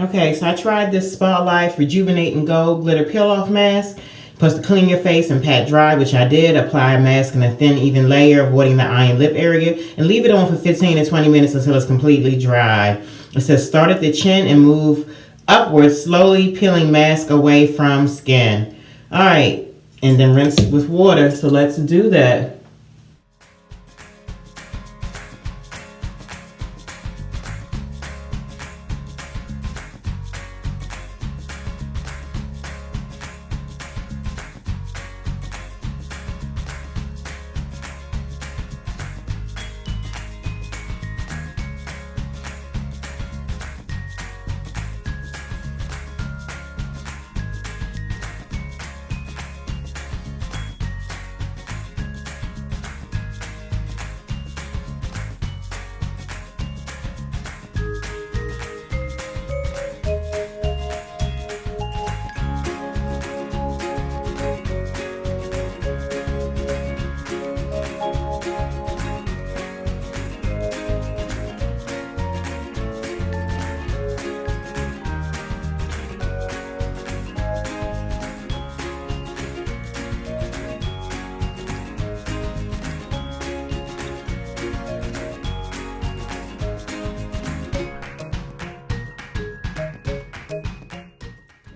Okay, so I tried this Spa Life Rejuvenating Gold Glitter Peel Off Mask. Supposed to clean your face and pat dry, which I did. Apply a mask in a thin, even layer, avoiding the eye and lip area, and leave it on for 15 to 20 minutes until it's completely dry. It says start at the chin and move upwards, slowly peeling mask away from skin. All right, and then rinse it with water. So let's do that.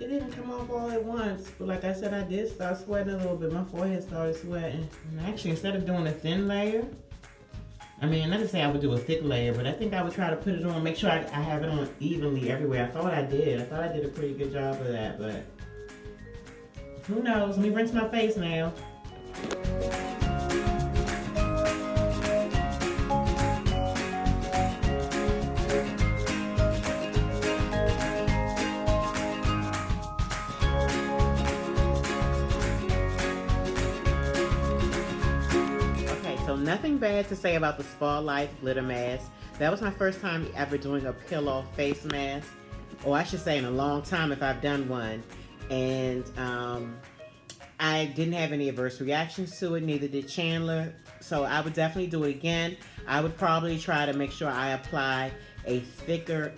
It didn't come off all at once, but like I said, I did start sweating a little bit. My forehead started sweating. And actually, instead of doing a thin layer, I mean, not to say I would do a thick layer, but I think I would try to put it on, make sure I have it on evenly everywhere. I thought I did. I thought I did a pretty good job of that, but who knows? Let me rinse my face now. So nothing bad to say about the Spa Life Glitter Mask. That was my first time ever doing a peel-off face mask. Or I should say in a long time if I've done one. And I didn't have any adverse reactions to it, neither did Chandler. So I would definitely do it again. I would probably try to make sure I apply a thicker,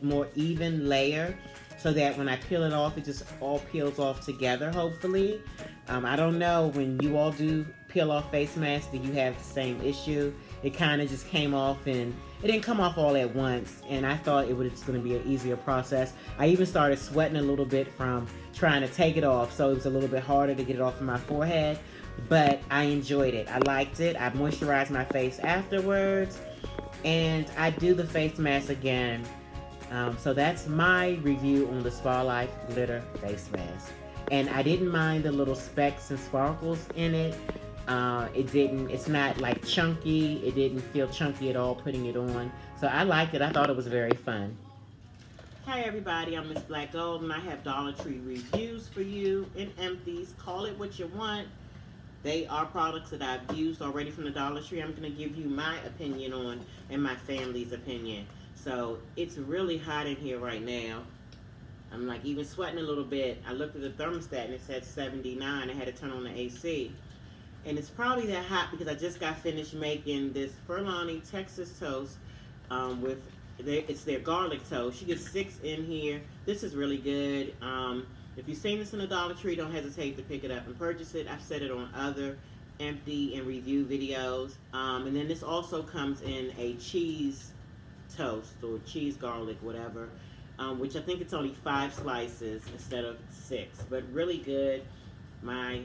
more even layer so that when I peel it off, it just all peels off together, hopefully. I don't know, when you all do peel off face masks, do you have the same issue? It kind of just came off, and it didn't come off all at once, and I thought it was going to be an easier process. I even started sweating a little bit from trying to take it off, so it was a little bit harder to get it off of my forehead, but I enjoyed it. I liked it. I moisturized my face afterwards, and I do the face mask again. So that's my review on the Spa Life Glitter Face Mask. And I didn't mind the little specks and sparkles in it. It's not like chunky. It didn't feel chunky at all putting it on. So I liked it. I thought it was very fun. Hi everybody, I'm Miss Black Gold, and I have Dollar Tree reviews for you in Empties. Call it what you want. They are products that I've used already from the Dollar Tree. I'm going to give you my opinion on, and my family's opinion. So it's really hot in here right now. I'm like even sweating a little bit. I looked at the thermostat and it said 79. I had to turn on the AC. And it's probably that hot because I just got finished making this Firmani Texas toast it's their garlic toast. You get 6 in here. This is really good. If you've seen this in the Dollar Tree, don't hesitate to pick it up and purchase it. I've said it on other empty and review videos. And then this also comes in a cheese toast or cheese garlic, whatever, which I think it's only 5 slices instead of 6, but really good. My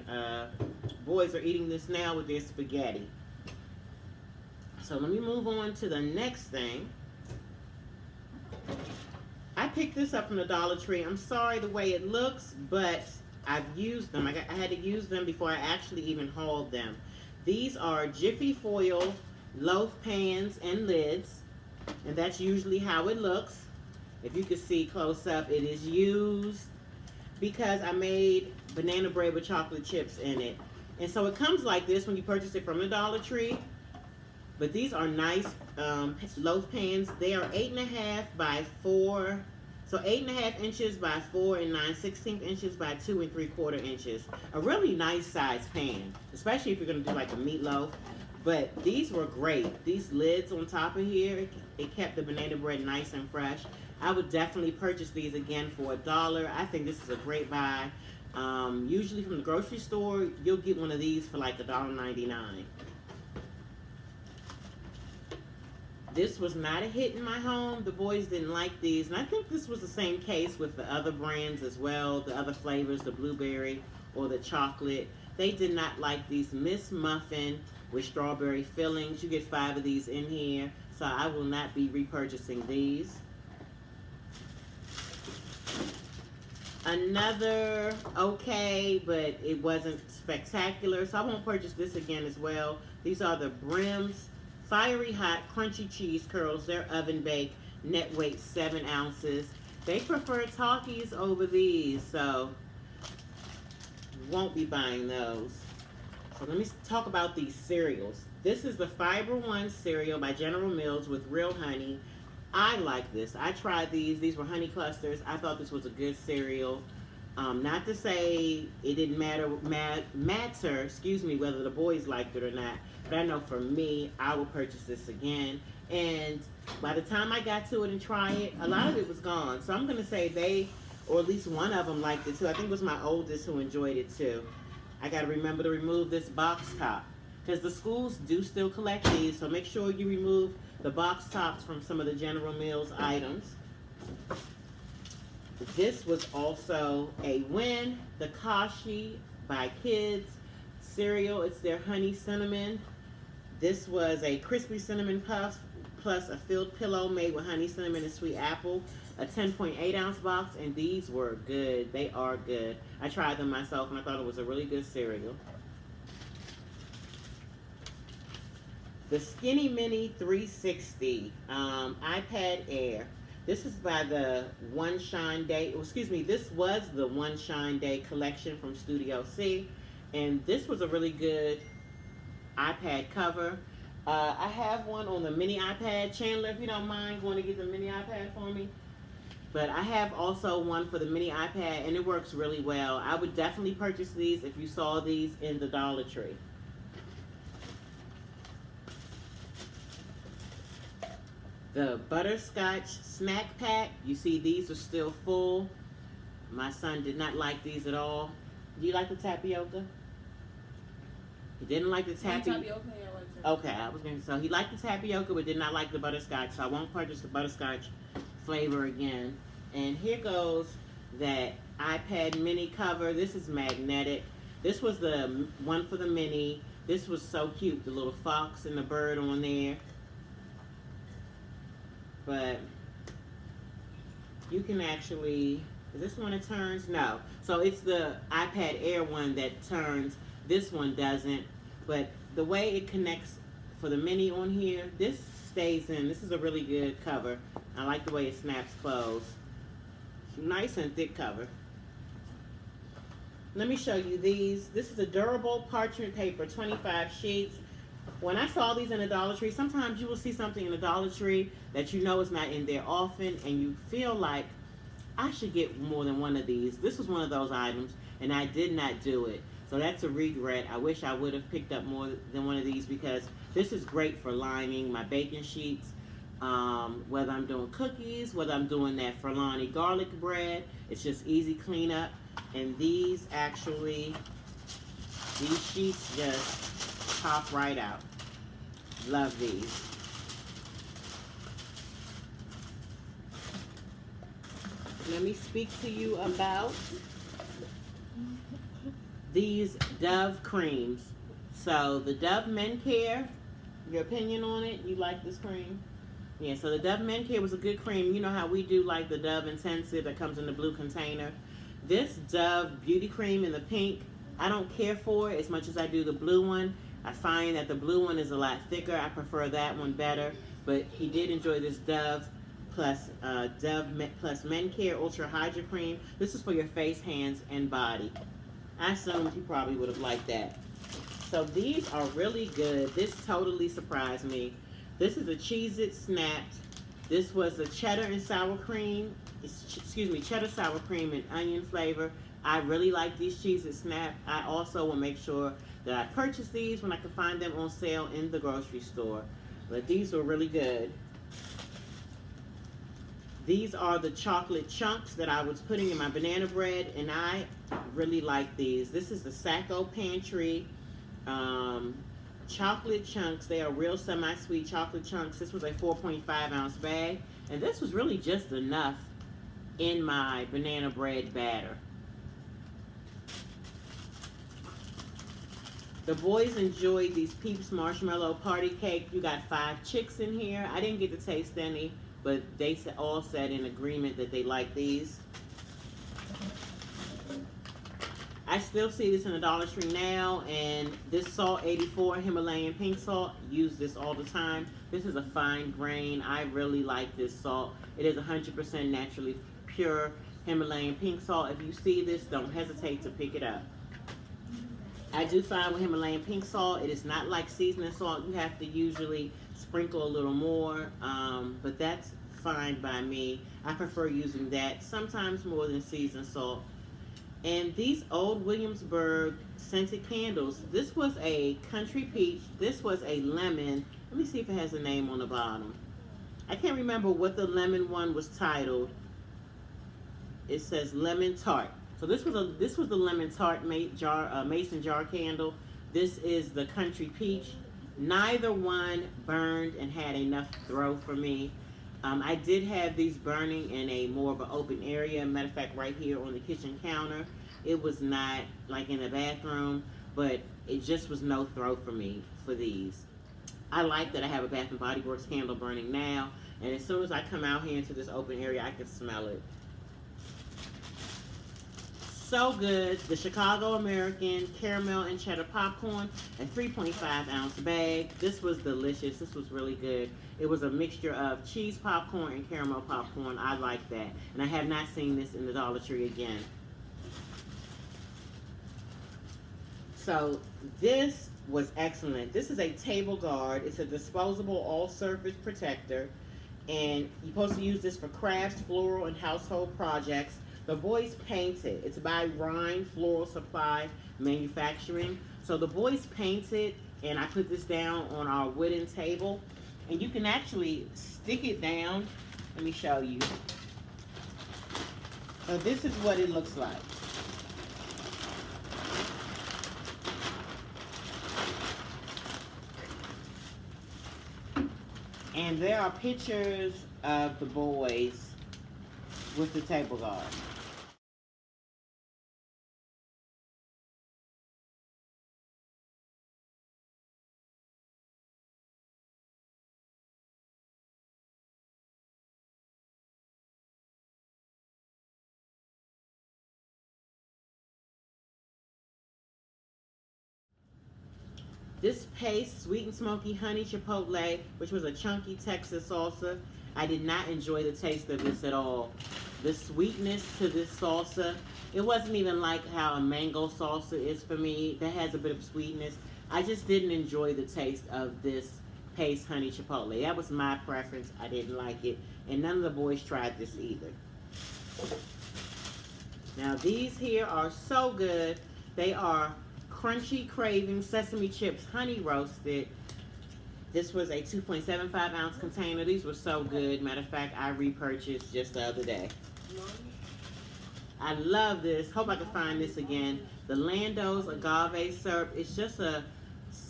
boys are eating this now with their spaghetti. So let me move on to the next thing. I picked this up from the Dollar Tree. I'm sorry the way it looks, but I've used them. I had to use them before I actually even hauled them. These are Jiffy Foil loaf pans and lids, and that's usually how it looks. If you can see close up, it is used because I made banana bread with chocolate chips in it. And so it comes like this when you purchase it from the Dollar Tree. But these are nice loaf pans. They are 8.5 by 4. So 8.5 inches by 4 and 9/16 inches by 2 3/4 inches. A really nice size pan, especially if you're going to do like a meatloaf. But these were great. These lids on top of here, it kept the banana bread nice and fresh. I would definitely purchase these again for $1. I think this is a great buy. Usually from the grocery store, you'll get one of these for like $1.99. This was not a hit in my home. The boys didn't like these, and I think this was the same case with the other brands as well, the other flavors, the blueberry or the chocolate. They did not like these Miss Muffin with strawberry fillings. You get 5 of these in here, so I will not be repurchasing these. Another okay, but it wasn't spectacular, so I won't purchase this again as well. These are the Brim's Fiery Hot Crunchy Cheese Curls. They're oven baked, net weight 7 ounces. They prefer Talkies over these, so won't be buying those. So let me talk about these cereals. This is the Fiber One cereal by General Mills with real honey. I like this. I tried these. These were honey clusters. I thought this was a good cereal. Not to say it didn't matter, whether the boys liked it or not. But I know for me, I will purchase this again. And by the time I got to it and try it, a lot of it was gone. So I'm going to say they, or at least one of them liked it too. I think it was my oldest who enjoyed it too. I got to remember to remove this box top, because the schools do still collect these. So make sure you remove the box tops from some of the General Mills items. This was also a win. The Kashi by Kids cereal. It's their honey cinnamon. This was a crispy cinnamon puff plus a filled pillow made with honey cinnamon and sweet apple. A 10.8 ounce box, and these were good. They are good. I tried them myself and I thought it was a really good cereal. The Skinny Mini 360 iPad Air. This is by the One Shine Day, this was the One Shine Day collection from Studio C. And this was a really good iPad cover. I have one on the mini iPad. Chandler, if you don't mind going to get the mini iPad for me. But I have also one for the mini iPad, and it works really well. I would definitely purchase these if you saw these in the Dollar Tree. The Butterscotch Snack Pack. You see these are still full. My son did not like these at all. Do you like the tapioca? He didn't like the tapioca. Okay, I was going to say, he liked the tapioca but did not like the butterscotch, so I won't purchase the butterscotch flavor again. And here goes that iPad mini cover. This is magnetic. This was the one for the mini. This was so cute, the little fox and the bird on there. But you can actually, is this one that turns? No. So it's the iPad Air one that turns. This one doesn't. But the way it connects for the mini on here, this stays in. This is a really good cover. I like the way it snaps closed. Nice and thick cover. Let me show you these. This is a durable parchment paper, 25 sheets. When I saw these in the Dollar Tree, sometimes you will see something in the Dollar Tree that you know is not in there often, and you feel like, I should get more than one of these. This was one of those items, and I did not do it. So that's a regret. I wish I would have picked up more than one of these, because this is great for lining my baking sheets, whether I'm doing cookies, whether I'm doing that Firmani garlic bread. It's just easy cleanup. And these sheets just pop right out. Love these. Let me speak to you about these Dove creams. So the Dove Men Care, your opinion on it? You like this cream? Yeah, so the Dove Men Care was a good cream. You know how we do like the Dove Intensive that comes in the blue container. This Dove Beauty Cream in the pink, I don't care for it as much as I do the blue one. I find that the blue one is a lot thicker. I prefer that one better. But he did enjoy this Dove plus Men Care Ultra Hydra Cream. This is for your face, hands, and body. I assumed he probably would have liked that. So these are really good. This totally surprised me. This is a Cheez-It Snapped. This was a cheddar and sour cream. Cheddar sour cream and onion flavor. I really like these Cheez-It Snap. I also will make sure that I purchase these when I can find them on sale in the grocery store. But these were really good. These are the chocolate chunks that I was putting in my banana bread, and I really like these. This is the Sacco Pantry chocolate chunks. They are real semi-sweet chocolate chunks. This was a 4.5-ounce bag, and this was really just enough in my banana bread batter. The boys enjoyed these Peeps Marshmallow Party Cake. You got 5 chicks in here. I didn't get to taste any, but they all said in agreement that they like these. I still see this in the Dollar Tree now, and this salt 84 Himalayan pink salt, use this all the time. This is a fine grain. I really like this salt. It is 100% naturally pure Himalayan pink salt. If you see this, don't hesitate to pick it up. I do find with Himalayan pink salt, it is not like seasoning salt. You have to usually sprinkle a little more, but that's fine by me. I prefer using that sometimes more than seasoned salt. And these old Williamsburg scented candles, this was a country peach, this was a lemon. Let me see if it has a name on the bottom. I can't remember what the lemon one was titled. It says lemon tart. So this was the lemon tart mason jar candle. This is the country peach. Neither one burned and had enough throw for me. I did have these burning in a more of an open area. Matter of fact, right here on the kitchen counter. It was not like in the bathroom, but it just was no throw for me for these. I like that I have a Bath and Body Works candle burning now, and as soon as I come out here into this open area, I can smell it. So good. The Chicago American caramel and cheddar popcorn, a 3.5-ounce bag. This was delicious. This was really good. It was a mixture of cheese popcorn and caramel popcorn. I like that. And I have not seen this in the Dollar Tree again. So this was excellent. This is a table guard. It's a disposable all-surface protector. And you're supposed to use this for crafts, floral, and household projects. The boys painted. It's by Rhine Floral Supply Manufacturing. So the boys painted, and I put this down on our wooden table. And you can actually stick it down. Let me show you. So this is what it looks like. And there are pictures of the boys with the table guard. This paste, sweet and smoky honey chipotle, which was a chunky Texas salsa. I did not enjoy the taste of this at all. The sweetness to this salsa, it wasn't even like how a mango salsa is for me. That has a bit of sweetness. I just didn't enjoy the taste of this paste honey chipotle. That was my preference. I didn't like it. And none of the boys tried this either. Now these here are so good. They are Crunchy Craving Sesame Chips Honey Roasted. This was a 2.75-ounce container. These were so good. Matter of fact, I repurchased just the other day. I love this. Hope I can find this again. The Lando's Agave Syrup. It's just a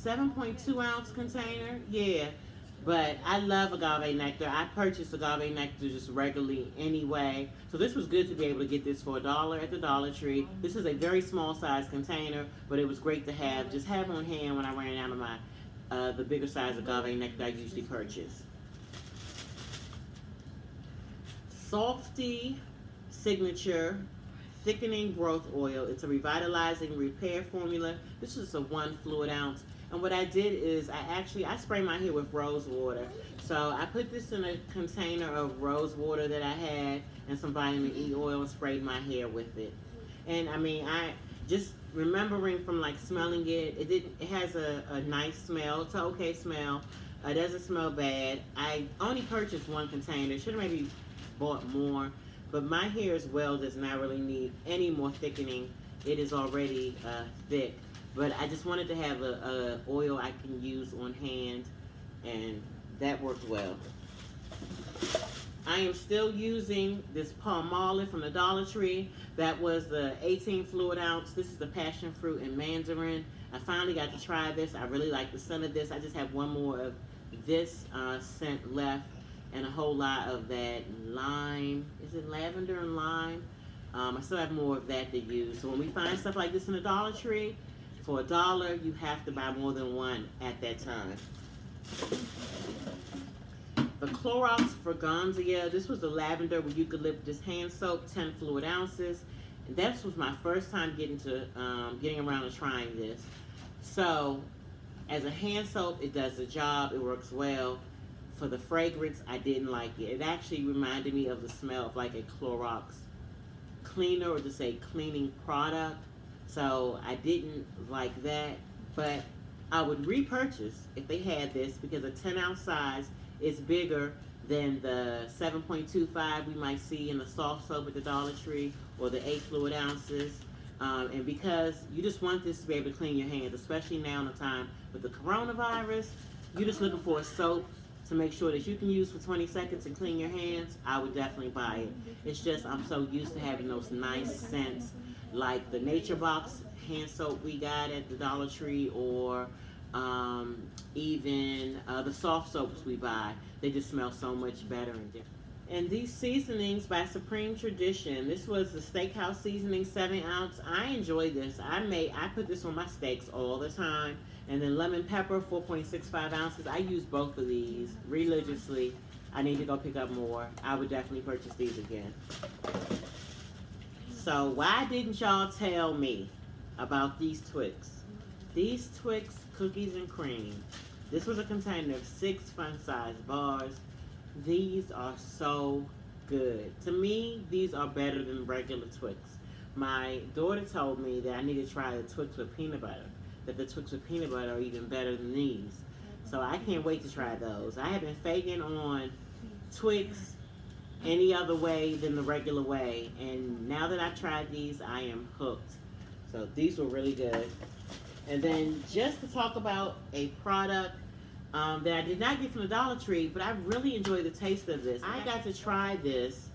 7.2-ounce container. Yeah. But I love agave nectar. I purchase agave nectar just regularly anyway. So this was good to be able to get this for $1 at the Dollar Tree. This is a very small size container, but it was great to just have on hand when I ran out of my the bigger size agave nectar I usually purchase. Softy Signature Thickening Growth Oil. It's a revitalizing repair formula. This is a 1 fluid ounce. And what I did is I spray my hair with rose water. So I put this in a container of rose water that I had and some vitamin E oil and sprayed my hair with it. And I mean, I just remembering from like smelling it, it has a nice smell. It's an okay smell. It doesn't smell bad. I only purchased 1 container. Should have maybe bought more. But my hair as well does not really need any more thickening. It is already thick. But I just wanted to have a oil I can use on hand, and that worked well. I am still using this Palmolive from the Dollar Tree. That was the 18 fluid ounce. This is the passion fruit and mandarin. I finally got to try this. I really like the scent of this. I just have one more of this scent left and a whole lot of that lime. Is it lavender and lime? I still have more of that to use. So when we find stuff like this in the Dollar Tree, for $1, you have to buy more than one at that time. The Clorox Fragrantia. This was the lavender with eucalyptus hand soap, 10 fluid ounces. And that was my first time getting around to trying this. So, as a hand soap, it does the job. It works well. For the fragrance, I didn't like it. It actually reminded me of the smell of like a Clorox cleaner, or just a cleaning product. So I didn't like that, but I would repurchase if they had this, because a 10-ounce size is bigger than the 7.25 we might see in the soft soap at the Dollar Tree, or the 8 fluid ounces. And because you just want this to be able to clean your hands, especially now in the time with the coronavirus, you're just looking for a soap to make sure that you can use for 20 seconds and clean your hands, I would definitely buy it. It's just I'm so used to having those nice scents, like the Nature Box hand soap we got at the Dollar Tree, or even the soft soaps we buy. They just smell so much better and different. And these seasonings by Supreme Tradition. This was the steakhouse seasoning, 7 ounce. I enjoy this. I put this on my steaks all the time. And then lemon pepper, 4.65 ounces. I use both of these religiously. I need to go pick up more. I would definitely purchase these again. So why didn't y'all tell me about these Twix? These Twix cookies and cream. This was a container of 6 fun-sized bars. These are so good. To me, these are better than regular Twix. My daughter told me that I need to try the Twix with peanut butter. That the Twix with peanut butter are even better than these. So I can't wait to try those. I have been faking on Twix any other way than the regular way. And now that I've tried these, I am hooked. So these were really good. And then just to talk about a product that I did not get from the Dollar Tree, but I really enjoyed the taste of this. I got to try this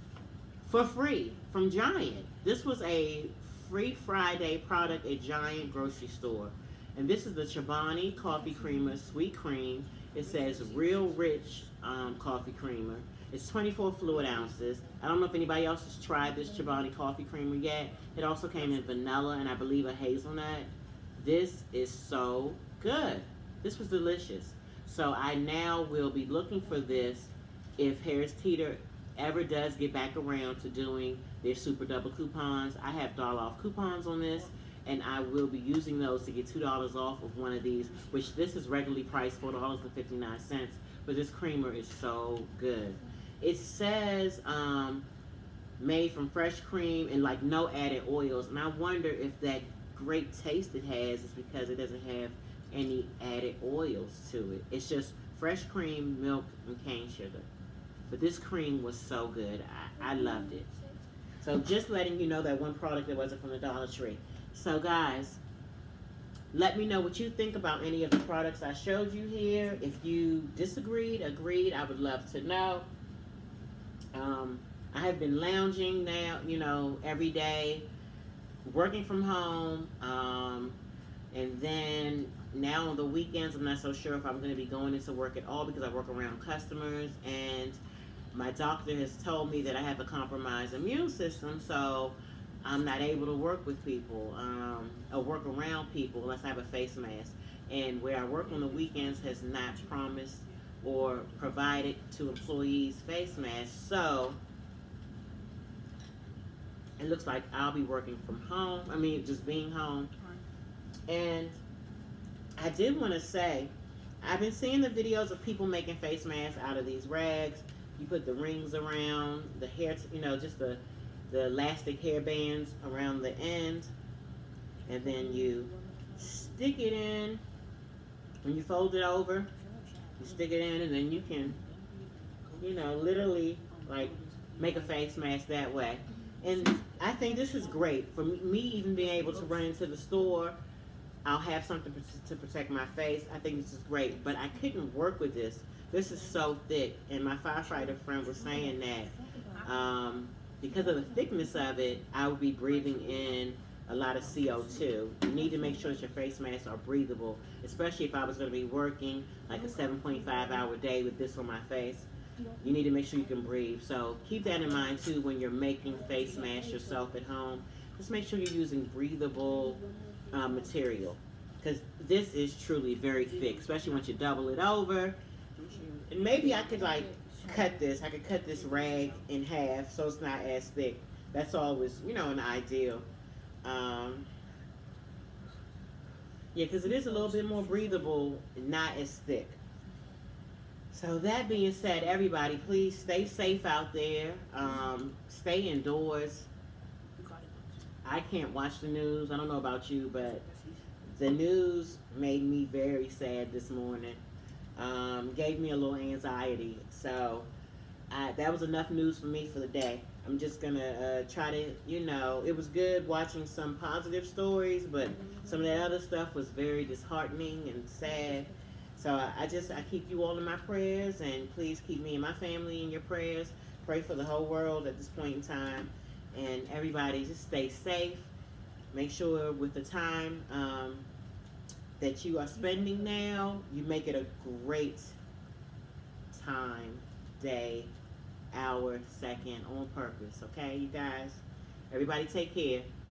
for free from Giant. This was a Free Friday product at Giant grocery store. And this is the Chobani Coffee Creamer Sweet Cream. It says Real Rich Coffee Creamer. It's 24 fluid ounces. I don't know if anybody else has tried this Chobani Coffee Creamer yet. It also came in vanilla and I believe a hazelnut. This is so good. This was delicious. So I now will be looking for this if Harris Teeter ever does get back around to doing their super double coupons. I have dollar off coupons on this, and I will be using those to get $2 off of one of these, which this is regularly priced $4.59, but this creamer is so good. It says made from fresh cream and like no added oils, and I wonder if that great taste it has is because it doesn't have any added oils to it. It's just fresh cream, milk, and cane sugar. But this cream was so good. I loved it. So just letting you know that one product that wasn't from the Dollar Tree. So guys, let me know what you think about any of the products I showed you here. If you disagreed, agreed, I would love to know. I have been lounging now, every day, working from home, and then now on the weekends, I'm not so sure if I'm going to be going into work at all because I work around customers, and my doctor has told me that I have a compromised immune system, so I'm not able to work with people or work around people unless I have a face mask. And where I work on the weekends has not promised or provided to employees face masks, so it looks like I'll be working from home. Just being home. And I did want to say, I've been seeing the videos of people making face masks out of these rags. You put the rings around the hair, just the elastic hair bands around the end, and then you stick it in. When you fold it over, you stick it in, and then you can, literally like make a face mask that way. And I think this is great for me, even being able to run into the store. I'll have something to protect my face. I think this is great, but I couldn't work with this This is so thick, and my firefighter friend was saying that because of the thickness of it, I would be breathing in a lot of CO2. You need to make sure that your face masks are breathable, especially if I was going to be working like a 7.5-hour day with this on my face. You need to make sure you can breathe. So keep that in mind too when you're making face masks yourself at home. Just make sure you're using breathable material, because this is truly very thick, especially once you double it over. And maybe I could like cut this. I could cut this rag in half so it's not as thick. That's always, an ideal. Yeah, because it is a little bit more breathable, not as thick. So that being said, everybody, please stay safe out there. Stay indoors. I can't watch the news. I don't know about you, but the news made me very sad this morning. Gave me a little anxiety. So that was enough news for me for the day. I'm just gonna try to, it was good watching some positive stories, but some of that other stuff was very disheartening and sad. So I keep you all in my prayers, and please keep me and my family in your prayers. Pray for the whole world at this point in time, and everybody just stay safe. Make sure with the time that you are spending now, you make it a great time, day, hour, second, on purpose. Okay, you guys? Everybody take care.